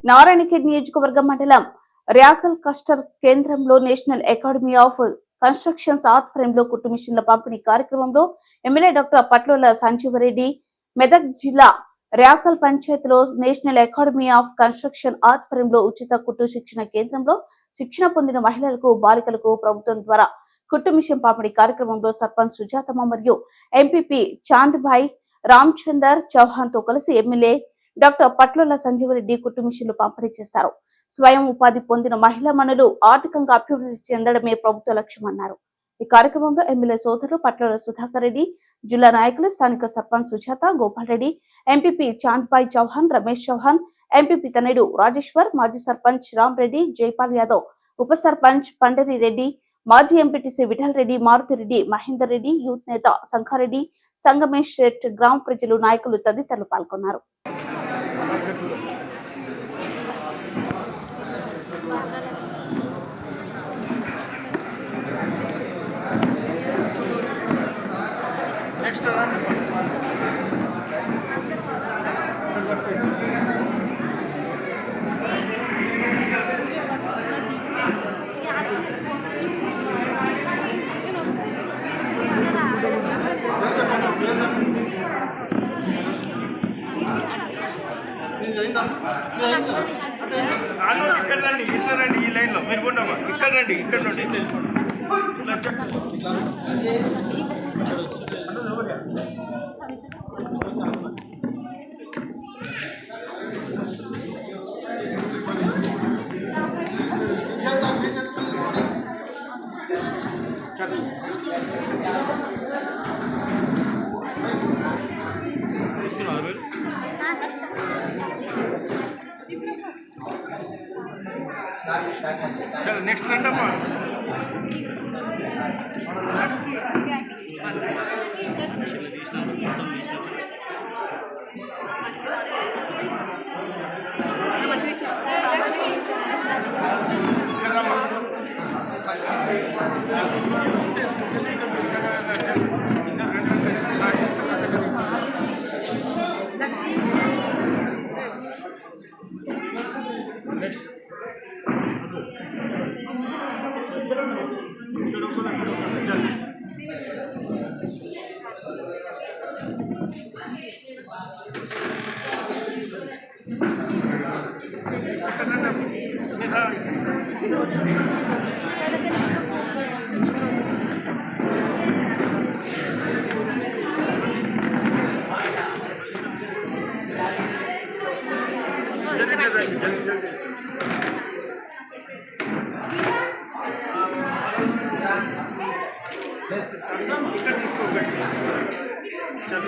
నారాయణఖేడ్ నియోజకవర్గ మండలం ర్యాకల్ కస్టర్ కేంద్రంలో నేషనల్ అకాడమీ ఆఫ్ కన్స్ట్రక్షన్స్ ఆధ్వర్యంలో కుట్టు మిషన్ల పంపిణీ కార్యక్రమంలో ఎమ్మెల్యే డాక్టర్ పట్లోల సంజీవరెడ్డి, మెదక్ జిల్లా ర్యాకల్ పంచాయతీలో నేషనల్ అకాడమీ ఆఫ్ కన్స్ట్రక్షన్ ఆధ్వర్యంలో ఉచిత కుట్టు శిక్షణ కేంద్రంలో శిక్షణ పొందిన మహిళలకు, బాలికలకు ప్రభుత్వం ద్వారా కుట్టు మిషన్ పంపిణీ కార్యక్రమంలో సర్పంచ్ సుజాతమ్మ మరియు ఎంపీపీ చాంద్భాయ్ రామచందర్ చౌహాన్ తో కలిసి ఎమ్మెల్యే డాక్టర్ పట్లోల సంజీవరెడ్డి కుట్టు మిషన్లు పంపిణీ చేశారు. స్వయం ఉపాధి పొందిన మహిళా మనులు ఆర్థికంగా అభివృద్ధి చెందడమే ప్రభుత్వ లక్ష్యమన్నారు. ఈ కార్యక్రమంలో ఎమ్మెల్యే సోదరులు పట్లోల సుధాకర్ రెడ్డి, జిల్లా నాయకులు స్థానిక సర్పంచ్ సుజాత, గోపాల్ రెడ్డి, ఎంపీపీ చాంద్భాయ్ చౌహాన్, రమేష్ చౌహాన్, ఎంపీపీ తనయుడు రాజేశ్వర్, మాజీ సర్పంచ్ రామ్ రెడ్డి, జైపాల్ యాదవ్, ఉప సర్పంచ్ పండరి రెడ్డి, మాజీ ఎంపీటీసీ విఠల్ రెడ్డి, మారుతిరెడ్డి, మహేందర్ రెడ్డి, యూత్ నేత సంగారెడ్డి, సంగమేష్ శెట్, గ్రామ ప్రజలు, నాయకులు తదితరులు పాల్గొన్నారు. ఇక్కడ రండి, ఇట్లా రండి, ఈ లైన్లో మీరు ఉండమ్మా, ఇక్కడ రండి, ఇక్కడ నుండి चलो नेक्स्ट రండమ్మా. चलो